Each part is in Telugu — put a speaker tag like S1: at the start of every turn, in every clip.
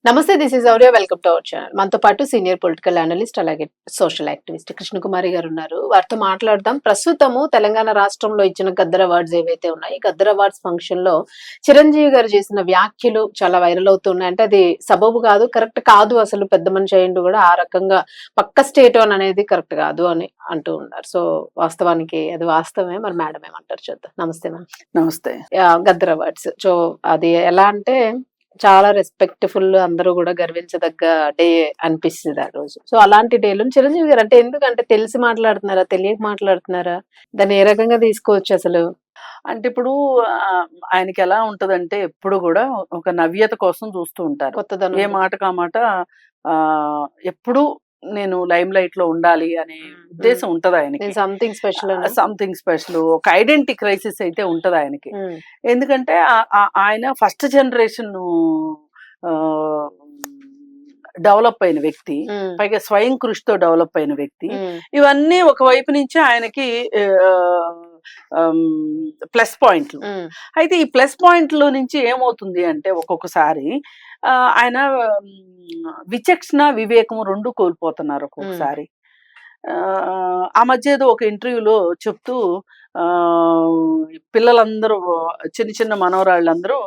S1: నమస్తే, this is Aurya. Welcome to our channel. మనతో పాటు సీనియర్ పొలిటికల్ అనలిస్ట్ అలాగే సోషల్ యాక్టివిస్ట్ కృష్ణకుమారి గారు ఉన్నారు. వారితో మాట్లాడదాం. ప్రస్తుతము తెలంగాణ రాష్ట్రంలో ఇచ్చిన గద్దర్ అవార్డ్స్ ఏవైతే ఉన్నాయి, గద్దర్ అవార్డ్స్ ఫంక్షన్ లో చిరంజీవి గారు చేసిన వ్యాఖ్యలు చాలా వైరల్ అవుతున్నాయి. అంటే అది సబబు కాదు, కరెక్ట్ కాదు, అసలు పెద్ద మనిషి అయ్యిండు కూడా ఆ రకంగా పక్క స్టేట్ ఆన్ అనేది కరెక్ట్ కాదు అని అంటూ ఉన్నారు. సో వాస్తవానికి అది వాస్తవమే. మరి మేడం ఏమంటారు చూద్దాం. నమస్తే మ్యామ్.
S2: నమస్తే.
S1: గద్దర్ అవార్డ్స్, సో అది ఎలా అంటే చాలా రెస్పెక్ట్ఫుల్, అందరూ కూడా గర్వించదగ్గ డే అనిపిస్తుంది ఆ రోజు. సో అలాంటి డేలో చిరంజీవి గారు అంటే ఎందుకంటే తెలిసి మాట్లాడుతున్నారా, తెలియక మాట్లాడుతున్నారా, దాన్ని ఏ రకంగా తీసుకోవచ్చు అసలు?
S2: అంటే ఇప్పుడు ఆయనకి ఎలా ఉంటదంటే ఎప్పుడు కూడా ఒక నవ్యత కోసం చూస్తూ ఉంటారు.
S1: కొత్తదనం.
S2: ఏ మాటకు ఆ మాట ఎప్పుడు నేను లైమ్ లైట్ లో ఉండాలి అనే ఉద్దేశం ఉంటది ఆయనకి.
S1: Something special.
S2: సంథింగ్ స్పెషల్, ఒక ఐడెంటిటీ క్రైసిస్ అయితే ఉంటది ఆయనకి. ఎందుకంటే ఆయన ఫస్ట్ జనరేషన్ డెవలప్ అయిన వ్యక్తి, పైగా స్వయం కృషితో డెవలప్ అయిన వ్యక్తి. ఇవన్నీ ఒక వైపు నుంచి ఆయనకి ప్లస్ పాయింట్లు. అయితే ఈ ప్లస్ పాయింట్లో నుంచి ఏమవుతుంది అంటే ఒక్కొక్కసారి ఆయన విచక్షణ వివేకం రెండు కోల్పోతున్నారు ఒక్కొక్కసారి. ఆ మధ్య ఏదో ఒక ఇంటర్వ్యూలో చెప్తూ పిల్లలందరూ చిన్న చిన్న మనవరాళ్ళందరూ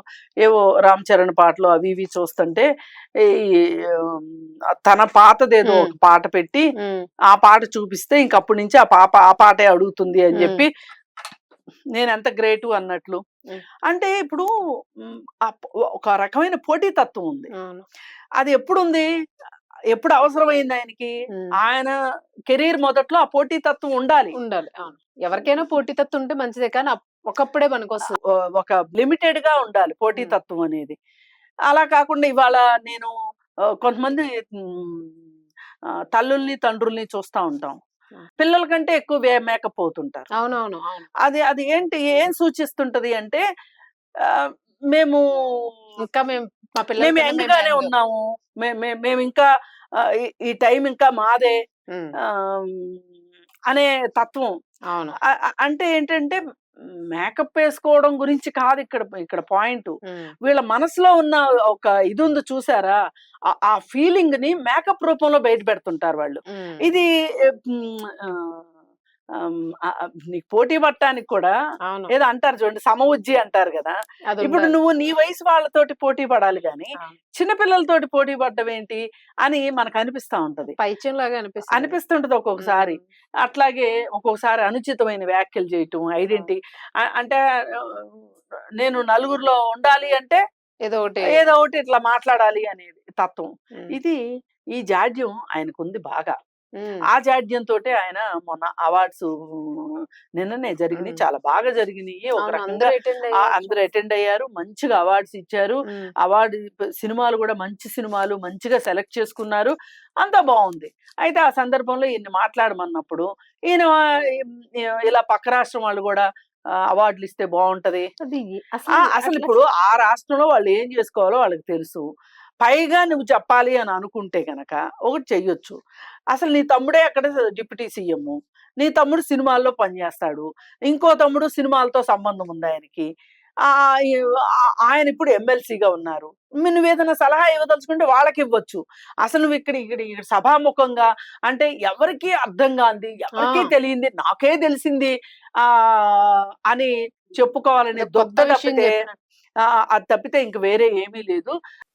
S2: ఏవో రామ్ చరణ్ పాటలు అవి ఇవి చూస్తుంటే తన పాతదేదో ఒక పాట పెట్టి ఆ పాట చూపిస్తే ఇంకప్పటి నుంచి ఆ పాటే అడుగుతుంది అని చెప్పి నేను ఎంత గ్రేటు అన్నట్లు. అంటే ఇప్పుడు ఒక రకమైన పోటీతత్వం ఉంది. అది ఎప్పుడుంది, ఎప్పుడు అవసరమైంది ఆయనకి? ఆయన కెరీర్ మొదట్లో ఆ పోటీతత్వం ఉండాలి.
S1: ఎవరికైనా పోటీతత్వం ఉంటే మంచిదే, కానీ ఒకప్పుడే పనికొస్తుంది.
S2: ఒక లిమిటెడ్ గా ఉండాలి పోటీతత్వం అనేది. అలా కాకుండా ఇవాళ నేను కొంతమంది తల్లుల్ని తండ్రుల్ని చూస్తా ఉంటాం, పిల్లల కంటే ఎక్కువ మేకప్ అవుతుంటారు.
S1: అవునవును.
S2: అది ఏంటి, ఏం సూచిస్తుంటది అంటే మేము యంగ్ గానే ఉన్నాము, మేము ఇంకా ఈ టైం ఇంకా మాదే అనే తత్వం. అంటే ఏంటంటే మేకప్ వేసుకోవడం గురించి కాదు ఇక్కడ పాయింట్. వీళ్ళ మనసులో ఉన్న ఒక ఇది ఉంది చూసారా, ఆ ఫీలింగ్ ని మేకప్ రూపంలో బయట పెడుతుంటారు వాళ్ళు. ఇది నీకు పోటీ పట్టడానికి కూడా ఏదో అంటారు చూడండి, సమఉజ్జి అంటారు కదా. ఇప్పుడు నువ్వు నీ వయసు వాళ్ళతోటి పోటీ పడాలి కానీ చిన్నపిల్లలతోటి పోటీ పడ్డం ఏంటి అని మనకు అనిపిస్తా ఉంటది,
S1: పైచ్యంలాగా
S2: అనిపిస్తుంటది ఒక్కొక్కసారి. అట్లాగే ఒక్కొక్కసారి అనుచితమైన వ్యాఖ్యలు చేయటం, ఐడెంటిటీ అంటే నేను నలుగురిలో ఉండాలి అంటే ఏదో ఒకటి ఇట్లా మాట్లాడాలి అనేది తత్వం. ఈ జాడ్యం ఆయనకుంది బాగా. ఆ జాడ్యంతో ఆయన మొన్న అవార్డ్స్ నిన్ననే జరిగినాయి, చాలా బాగా జరిగినాయి. ఒక రకంగా అందరూ అటెండ్ అయ్యారు, మంచిగా అవార్డ్స్ ఇచ్చారు. అవార్డు సినిమాలు కూడా మంచి సినిమాలు మంచిగా సెలెక్ట్ చేసుకున్నారు, అంతా బాగుంది. అయితే ఆ సందర్భంలో ఈయన మాట్లాడమన్నప్పుడు ఈయన ఇలా పక్క రాష్ట్రం వాళ్ళు కూడా అవార్డులు ఇస్తే బాగుంటది. అసలు ఇప్పుడు ఆ రాష్ట్రంలో వాళ్ళు ఏం చేసుకోవాలో వాళ్ళకి తెలుసు. పైగా నువ్వు చెప్పాలి అని అనుకుంటే గనక ఒకటి చెయ్యొచ్చు. అసలు నీ తమ్ముడే అక్కడ డిప్యూటీ సీఎం, నీ తమ్ముడు సినిమాల్లో పనిచేస్తాడు, ఇంకో తమ్ముడు సినిమాలతో సంబంధం ఉంది ఆయనకి, ఆయన ఇప్పుడు ఎమ్మెల్సీగా ఉన్నారు. నువ్వేదైనా సలహా ఇవ్వదలుచుకుంటే వాళ్ళకి ఇవ్వచ్చు. అసలు నువ్వు ఇక్కడ సభాముఖంగా అంటే ఎవరికి అర్థం కాంది, ఎవరికీ తెలియంది, నాకే తెలిసింది అని చెప్పుకోవాలని తప్పితే అది తప్పితే ఇంక వేరే ఏమీ లేదు.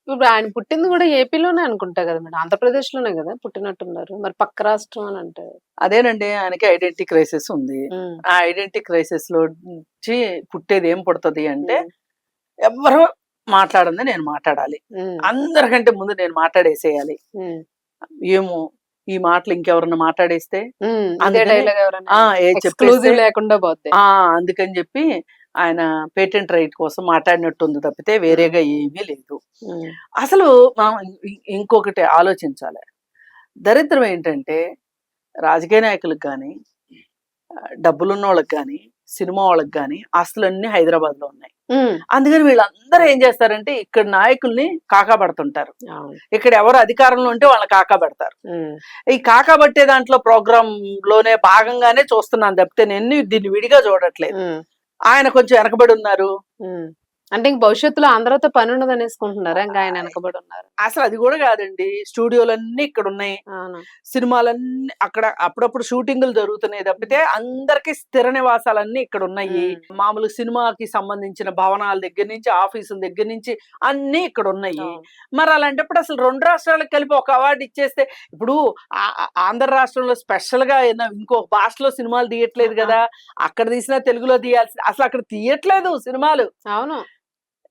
S1: ఇప్పుడు ఆయన పుట్టింది కూడా ఏపీలోనే అనుకుంటా కదా మేడం, ఆంధ్రప్రదేశ్ లోనే కదా పుట్టినట్టున్నారు, మరి పక్క రాష్ట్రం అని అంటే?
S2: అదేనండి, ఆయనకి ఐడెంటిటీ క్రైసిస్ ఉంది. ఆ ఐడెంటిటీ క్రైసిస్ లో నుంచి పుట్టేది ఏం పుడుతుంది అంటే, ఎవరు మాట్లాడింది నేను మాట్లాడాలి, అందరికంటే ముందు నేను మాట్లాడేసేయాలి. ఏమో ఈ మాటలు ఇంకెవరన్నా మాట్లాడేస్తే
S1: లేకుండా పోతే
S2: అందుకని చెప్పి ఆయన పేటెంట్ రైట్ కోసం మాట్లాడినట్టుంది తప్పితే వేరేగా ఏమీ లేదు. అసలు మనం ఇంకొకటి ఆలోచించాలి. దరిద్రం ఏంటంటే రాజకీయ నాయకులకు కానీ, డబ్బులున్న వాళ్ళకి కానీ, సినిమా వాళ్ళకి కానీ ఆస్తులన్నీ హైదరాబాద్ లో ఉన్నాయి. అందుకని వీళ్ళందరూ ఏం చేస్తారంటే ఇక్కడ నాయకుల్ని కాకాబడుతుంటారు. ఇక్కడ ఎవరు అధికారంలో ఉంటే వాళ్ళని కాకాబెడతారు. ఈ కాకాబట్టే దాంట్లో ప్రోగ్రామ్ లోనే భాగంగానే చూస్తున్నాను తప్పితే నేను దీన్ని విడిగా చూడట్లేదు. ఆయన కొంచెం వెనకబడి ఉన్నారు,
S1: అంటే ఇంక భవిష్యత్తులో ఆంధ్రతో పని ఉండదు అనేసుకుంటున్నారా ఇంకా ఆయన వెనకబడి ఉన్నారు?
S2: అసలు అది కూడా కాదండి. స్టూడియోలన్నీ ఇక్కడ ఉన్నాయి.
S1: అవును.
S2: సినిమాలన్నీ అక్కడ అప్పుడప్పుడు షూటింగులు జరుగుతున్నాయి తప్పితే అందరికి స్థిర నివాసాలన్నీ ఇక్కడ ఉన్నాయి. మామూలు సినిమాకి సంబంధించిన భవనాల దగ్గర నుంచి, ఆఫీసుల దగ్గర నుంచి అన్ని ఇక్కడ ఉన్నాయి. మరి అలాంటప్పుడు అసలు 2 రాష్ట్రాలకు కలిపి ఒక అవార్డు ఇచ్చేస్తే, ఇప్పుడు ఆంధ్ర రాష్ట్రంలో స్పెషల్ గా ఇంకో భాషలో సినిమాలు తీయట్లేదు కదా, అక్కడ తీసినా తెలుగులో తీయాల్సి, అసలు అక్కడ తీయట్లేదు సినిమాలు.
S1: అవును,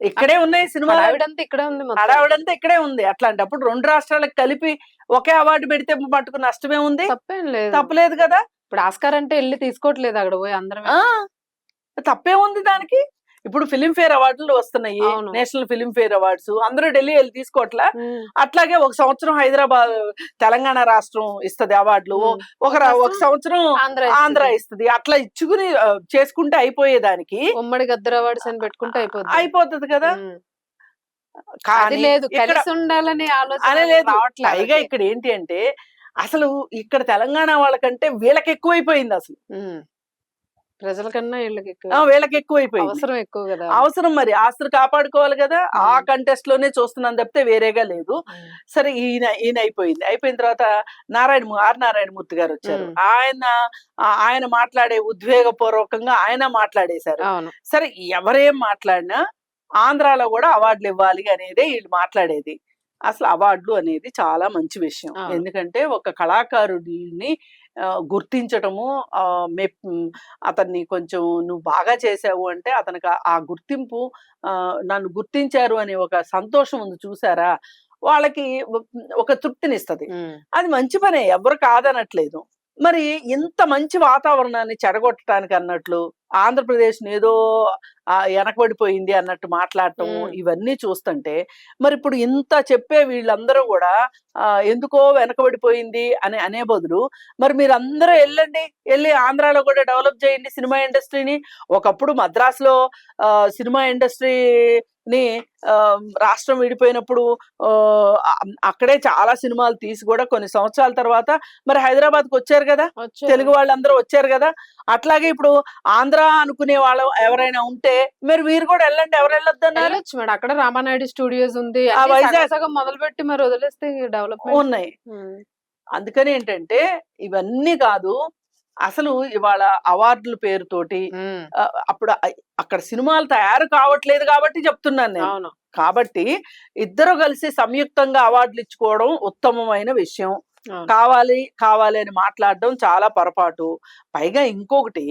S2: ఇక్కడే ఉన్నాయి సినిమాలు.
S1: హడావిడంతా ఇక్కడే ఉంది,
S2: హడావిడంతా ఇక్కడే ఉంది. అట్లాంటప్పుడు 2 రాష్ట్రాలకు కలిపి ఒకే అవార్డు పెడితే మటుకు నష్టమే ఉంది?
S1: తప్పేం లేదు.
S2: తప్పలేదు కదా.
S1: ఇప్పుడు ఆస్కార్ అంటే వెళ్ళి తీసుకోవట్లేదు అక్కడ పోయి అందరం.
S2: తప్పే ఉంది దానికి. ఇప్పుడు ఫిలింఫేర్ అవార్డులు వస్తున్నాయి, నేషనల్ ఫిలింఫేర్ అవార్డ్స్, అందరూ ఢిల్లీ వెళ్ళి తీసుకోవట్లా. అట్లాగే ఒక సంవత్సరం హైదరాబాద్, తెలంగాణ రాష్ట్రం ఇస్తది అవార్డులు, ఒక సంవత్సరం ఆంధ్ర ఇస్తది. అట్లా ఇచ్చుకుని చేసుకుంటే అయిపోయేదానికి
S1: ఉమ్మడి గద్దర్ అవార్డ్స్ అని పెట్టుకుంటే
S2: అయిపోతుంది కదా.
S1: కానీ లేదు, కలిసి ఉండాలని ఆలోచన
S2: లేదు. పైగా ఇక్కడ ఏంటి అంటే, అసలు ఇక్కడ తెలంగాణ వాళ్ళకంటే వీళ్ళకి ఎక్కువైపోయింది. అసలు
S1: ప్రజల కన్నా
S2: వీళ్ళకి ఎక్కువైపోయింది.
S1: అవసరం ఎక్కువ కదా.
S2: అవసరం, మరి ఆస్తులు కాపాడుకోవాలి కదా. ఆ కంటెస్ట్ లోనే చూస్తున్నాను తప్పితే వేరేగా లేదు. సరే, ఈయన అయిపోయిన తర్వాత ఆర్ నారాయణమూర్తి గారు వచ్చారు. ఆయన మాట్లాడే ఉద్వేగపూర్వకంగా ఆయన మాట్లాడేశారు. సరే, ఎవరేం మాట్లాడినా ఆంధ్రాలో కూడా అవార్డులు ఇవ్వాలి అనేదే వీళ్ళు మాట్లాడేది. అసలు అవార్డులు అనేది చాలా మంచి విషయం. ఎందుకంటే ఒక కళాకారుడిని గుర్తించటము, అతన్ని కొంచెం నువ్వు బాగా చేసావు అంటే అతనికి ఆ గుర్తింపు, నన్ను గుర్తించారు అనే ఒక సంతోషం ఉంది చూసారా, వాళ్ళకి ఒక తృప్తినిస్తది. అది మంచి పనే, ఎవరు కాదనట్లేదు. మరి ఇంత మంచి వాతావరణాన్ని చెడగొట్టడానికి అన్నట్లు ఆంధ్రప్రదేశ్ ఏదో వెనకబడిపోయింది అన్నట్టు మాట్లాడటం, ఇవన్నీ చూస్తుంటే మరి ఇప్పుడు ఇంత చెప్పే వీళ్ళందరూ కూడా ఎందుకో వెనకబడిపోయింది అని అనే బదులు, మరి మీరు అందరూ వెళ్ళి ఆంధ్రాలో కూడా డెవలప్ చేయండి సినిమా ఇండస్ట్రీని. ఒకప్పుడు మద్రాసులో సినిమా ఇండస్ట్రీని రాష్ట్రం విడిపోయినప్పుడు అక్కడే చాలా సినిమాలు తీసి కూడా కొన్ని సంవత్సరాల తర్వాత మరి హైదరాబాద్కి వచ్చారు కదా, తెలుగు వాళ్ళందరూ వచ్చారు కదా. అట్లాగే ఇప్పుడు ఆంధ్ర అనుకునే వాళ్ళు ఎవరైనా ఉంటే మరి మీరు కూడా వెళ్ళండి, ఎవరు వెళ్ళొద్దు అన్నారు.
S1: మేడం, అక్కడ రామానాయుడు స్టూడియోస్ ఉంది, వైజాగ్ మొదలుపెట్టి మరి వదిలేస్తే డెవలప్మెంట్
S2: ఉన్నాయి. అందుకని ఏంటంటే ఇవన్నీ కాదు, అసలు ఇవాళ అవార్డుల పేరుతోటి అప్పుడు అక్కడ సినిమాలు తయారు కావట్లేదు కాబట్టి చెప్తున్నాను నేను. కాబట్టి ఇద్దరు కలిసి సంయుక్తంగా అవార్డులు ఇచ్చుకోవడం ఉత్తమమైన విషయం. కావాలి అని మాట్లాడడం చాలా పొరపాటు. పైగా ఇంకొకటి,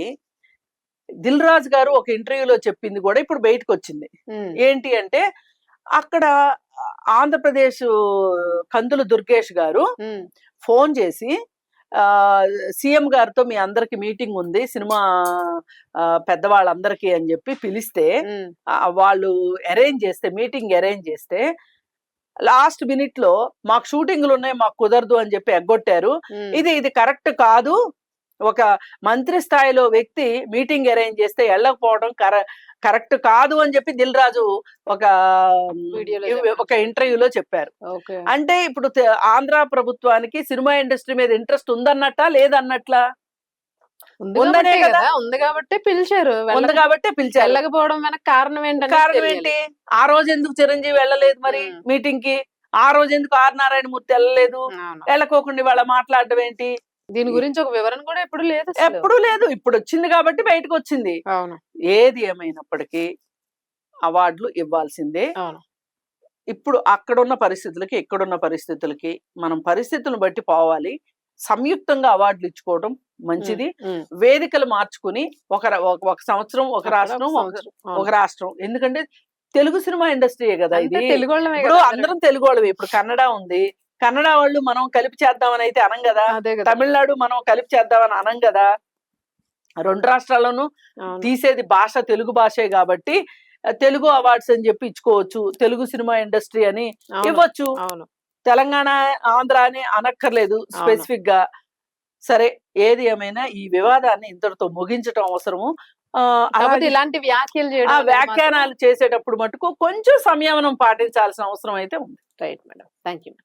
S2: దిల్ రాజు గారు ఒక ఇంటర్వ్యూలో చెప్పింది కూడా ఇప్పుడు బయటకు వచ్చింది. ఏంటి అంటే, అక్కడ ఆంధ్రప్రదేశ్ కందులు దుర్గేష్ గారు ఫోన్ చేసి సీఎం గారితో మీ అందరికి మీటింగ్ ఉంది, సినిమా పెద్దవాళ్ళందరికీ అని చెప్పి పిలిస్తే, వాళ్ళు మీటింగ్ అరేంజ్ చేస్తే లాస్ట్ మినిట్ లో మాకు షూటింగ్లు ఉన్నాయి, మాకు కుదరదు అని చెప్పి ఎగ్గొట్టారు. ఇది కరెక్ట్ కాదు. ఒక మంత్రి స్థాయిలో వ్యక్తి మీటింగ్ అరేంజ్ చేస్తే వెళ్ళకపోవడం కరెక్ట్ కాదు అని చెప్పి దిల్ రాజు ఒక ఇంటర్వ్యూలో చెప్పారు. అంటే ఇప్పుడు ఆంధ్ర ప్రభుత్వానికి సినిమా ఇండస్ట్రీ మీద ఇంట్రెస్ట్ ఉందన్నట్ట లేదన్నట్లా?
S1: ఉందనే కదా, ఉంది కాబట్టి పిలిచారు. వెళ్ళకపోవడం వెనక కారణం
S2: ఏంటి? ఆ రోజు ఎందుకు చిరంజీవి వెళ్ళలేదు మరి మీటింగ్ కి? ఆ రోజు ఎందుకు ఆర్ నారాయణమూర్తి వెళ్ళలేదు? వెళ్ళకోకుండా వాళ్ళ మాట్లాడడం ఏంటి?
S1: దీని గురించి ఒక వివరణ కూడా ఎప్పుడు
S2: లేదు. ఇప్పుడు వచ్చింది కాబట్టి బయటకు వచ్చింది. ఏది ఏమైనప్పటికీ అవార్డులు ఇవ్వాల్సిందే. ఇప్పుడు అక్కడున్న పరిస్థితులకి ఇక్కడున్న పరిస్థితులకి మనం పరిస్థితులను బట్టి పోవాలి. సంయుక్తంగా అవార్డులు ఇచ్చుకోవడం మంచిది. వేదికలు మార్చుకుని ఒక సంవత్సరం ఒక రాష్ట్రం, ఎందుకంటే తెలుగు సినిమా ఇండస్ట్రీయే కదా ఇది. ఇప్పుడు అందరం తెలుగు వాళ్ళవి. ఇప్పుడు కన్నడ ఉంది, కన్నడ వాళ్ళు మనం కలిపి చేద్దామని అయితే అనం కదా, తమిళనాడు మనం కలిపి చేద్దామని అనం కదా. 2 రాష్ట్రాల్లోనూ తీసేది భాష తెలుగు భాషే కాబట్టి తెలుగు అవార్డ్స్ అని చెప్పి ఇచ్చుకోవచ్చు, తెలుగు సినిమా ఇండస్ట్రీ అని ఇవ్వచ్చు. తెలంగాణ ఆంధ్ర అని అనక్కర్లేదు స్పెసిఫిక్ గా. సరే, ఏది ఏమైనా ఈ వివాదాన్ని ఇంతటితో ముగించటం అవసరము.
S1: ఇలాంటి
S2: వ్యాఖ్యానాలు చేసేటప్పుడు మటుకు కొంచెం సంయమనం పాటించాల్సిన అవసరం అయితే ఉంది.
S1: Right madam, thank you.